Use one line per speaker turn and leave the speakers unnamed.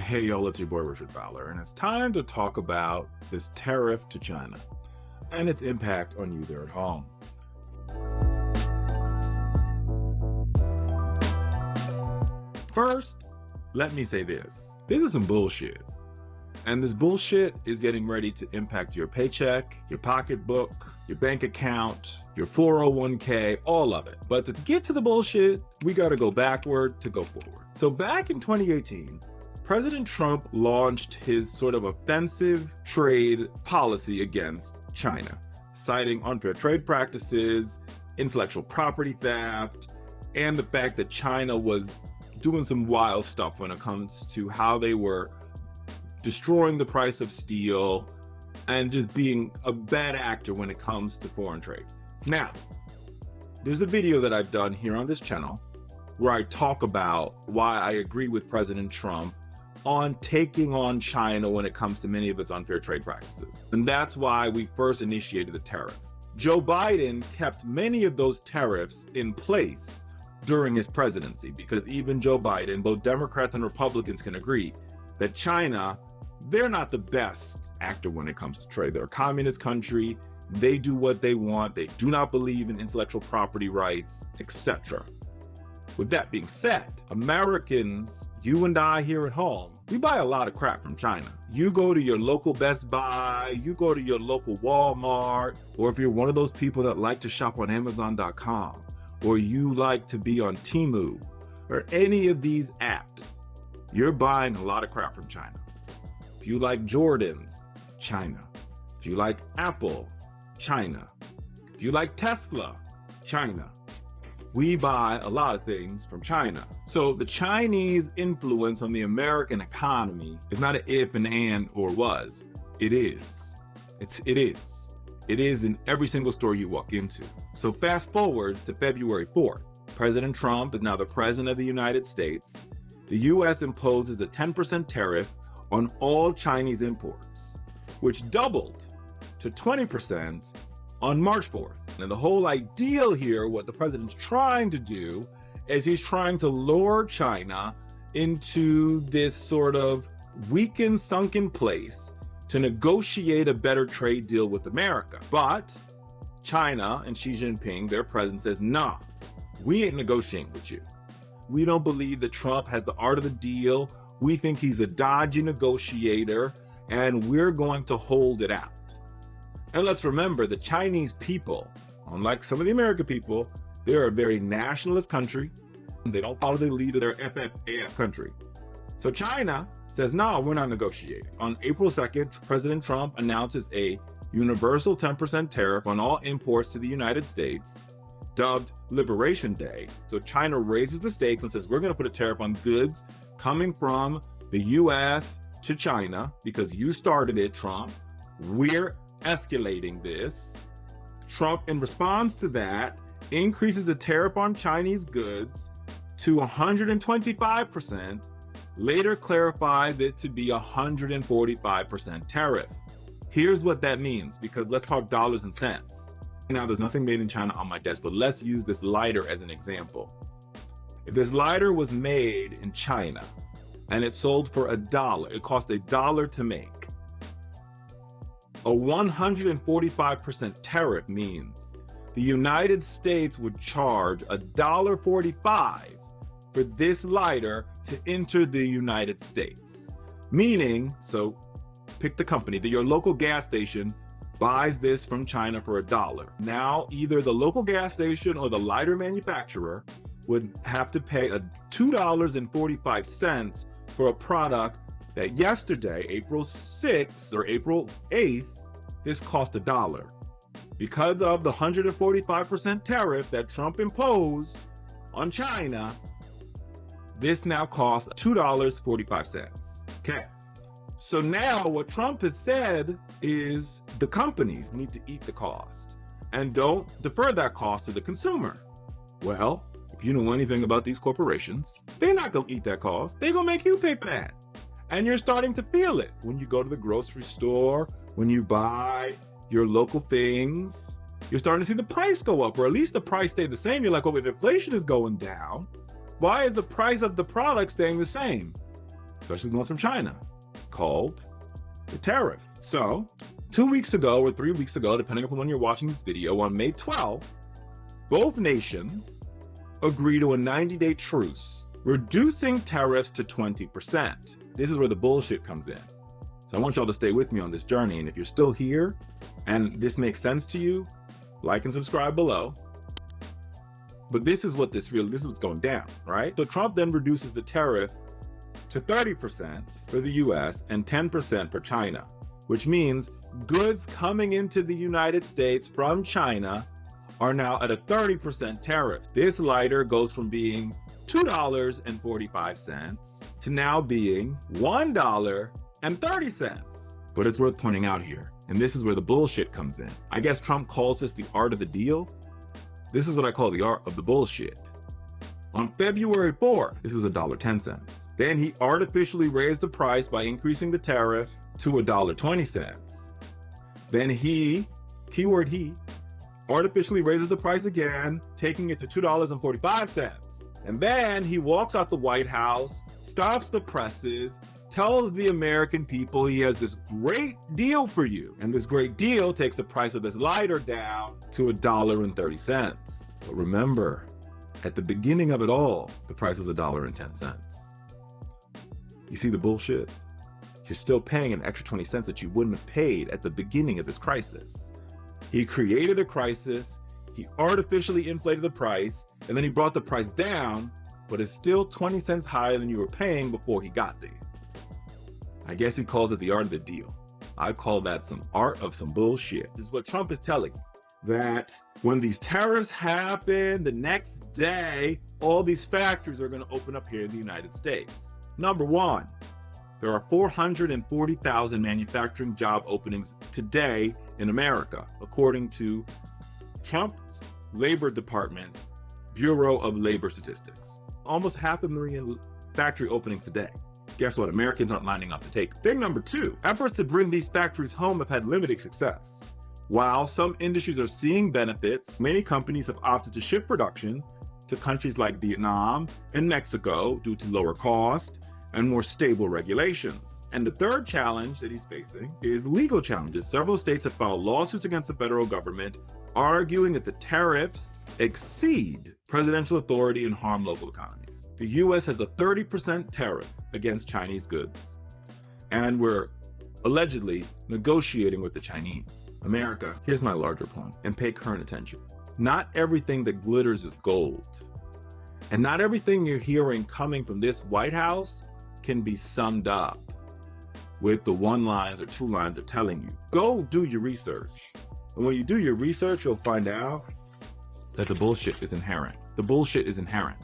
Hey y'all, it's your boy Richard Fowler, and it's time to talk about this tariff to China and its impact on you there at home. First, let me say this is some bullshit. And this bullshit is getting ready to impact your paycheck, your pocketbook, your bank account, your 401k, all of it. But to get to the bullshit, we gotta go backward to go forward. So back in 2018, President Trump launched his sort of offensive trade policy against China, citing unfair trade practices, intellectual property theft, and the fact that China was doing some wild stuff when it comes to how they were destroying the price of steel and just being a bad actor when it comes to foreign trade. Now, there's a video that I've done here on this channel where I talk about why I agree with President Trump on taking on China when it comes to many of its unfair trade practices. And that's why we first initiated the tariff. Joe Biden kept many of those tariffs in place during his presidency because even Joe Biden, both Democrats and Republicans can agree that China, they're not the best actor when it comes to trade. They're a communist country. They do what they want. They do not believe in intellectual property rights, etc. With that being said, Americans, you and I here at home, we buy a lot of crap from China. You go to your local Best Buy, you go to your local Walmart, or if you're one of those people that like to shop on Amazon.com, or you like to be on Temu, or any of these apps, you're buying a lot of crap from China. If you like Jordans, China. If you like Apple, China. If you like Tesla, China. We buy a lot of things from China. So the Chinese influence on the American economy is not an if, an and, or was. It is. It is. It is in every single store you walk into. So fast forward to February 4th. President Trump is now the president of the United States. The US imposes a 10% tariff on all Chinese imports, which doubled to 20% on March 4th. And the whole ideal here, what the president's trying to do, is he's trying to lure China into this sort of weakened, sunken place to negotiate a better trade deal with America. But China and Xi Jinping, their president, says, nah, we ain't negotiating with you. We don't believe that Trump has the art of the deal. We think he's a dodgy negotiator, and we're going to hold it out. And let's remember, the Chinese people, unlike some of the American people, they're a very nationalist country. They don't follow the lead of their FFAF country. So China says, no, we're not negotiating. On April 2nd, President Trump announces a universal 10% tariff on all imports to the United States, dubbed Liberation Day. So China raises the stakes and says, we're going to put a tariff on goods coming from the US to China because you started it, Trump. We're escalating this. Trump, in response to that, increases the tariff on Chinese goods to 125%, later clarifies it to be 145% tariff. Here's what that means, because let's talk dollars and cents. Now, there's nothing made in China on my desk, but let's use this lighter as an example. If this lighter was made in China and it sold for $1, it cost $1 to make. A 145% tariff means the United States would charge $1.45 for this lighter to enter the United States. Meaning, so pick the company, that your local gas station buys this from China for $1. Now, either the local gas station or the lighter manufacturer would have to pay $2.45 for a product that yesterday, April 6th or April 8th, this cost $1. Because of the 145% tariff that Trump imposed on China, this now costs $2.45. Okay. So now what Trump has said is the companies need to eat the cost and don't defer that cost to the consumer. Well, if you know anything about these corporations, they're not going to eat that cost. They're going to make you pay for that. And you're starting to feel it when you go to the grocery store, when you buy your local things. You're starting to see the price go up, or at least the price stay the same. You're like, well, if inflation is going down, why is the price of the product staying the same? especially the ones from China. It's called the tariff. So 2 weeks ago or 3 weeks ago, depending upon when you're watching this video, on May 12th, both nations agree to a 90-day truce, reducing tariffs to 20%. This is where the bullshit comes in. So I want y'all to stay with me on this journey. And if you're still here and this makes sense to you, like and subscribe below. But this is what's going down, right? So Trump then reduces the tariff to 30% for the US and 10% for China, which means goods coming into the United States from China are now at a 30% tariff. This lighter goes from being $2.45 to now being $1.30. But it's worth pointing out here, and this is where the bullshit comes in. I guess Trump calls this the art of the deal. This is what I call the art of the bullshit. On February 4th, this was $1.10. Then he artificially raised the price by increasing the tariff to $1.20. Then he, keyword he, artificially raises the price again, taking it to $2.45. And then he walks out the White House, stops the presses, tells the American people he has this great deal for you. And this great deal takes the price of this lighter down to $1.30. But remember, at the beginning of it all, the price was $1.10. You see the bullshit? You're still paying an extra 20 cents that you wouldn't have paid at the beginning of this crisis. He created a crisis, he artificially inflated the price, and then he brought the price down, but it's still 20 cents higher than you were paying before he got there. I guess he calls it the art of the deal. I call that some art of some bullshit. This is what Trump is telling you, that when these tariffs happen, the next day, all these factories are gonna open up here in the United States. Number one, there are 440,000 manufacturing job openings today in America, according to Trump's Labor Department's Bureau of Labor Statistics. Almost 500,000 factory openings today. Guess what? Americans aren't lining up to take. Thing number two, efforts to bring these factories home have had limited success. While some industries are seeing benefits, many companies have opted to shift production to countries like Vietnam and Mexico due to lower cost and more stable regulations. And the third challenge that he's facing is legal challenges. Several states have filed lawsuits against the federal government, arguing that the tariffs exceed presidential authority and harm local economies. The US has a 30% tariff against Chinese goods, and we're allegedly negotiating with the Chinese. America, here's my larger point, and pay current attention. Not everything that glitters is gold. And not everything you're hearing coming from this White House can be summed up with the one lines or two lines they're telling you. Go do your research. And when you do your research, you'll find out that the bullshit is inherent. The bullshit is inherent.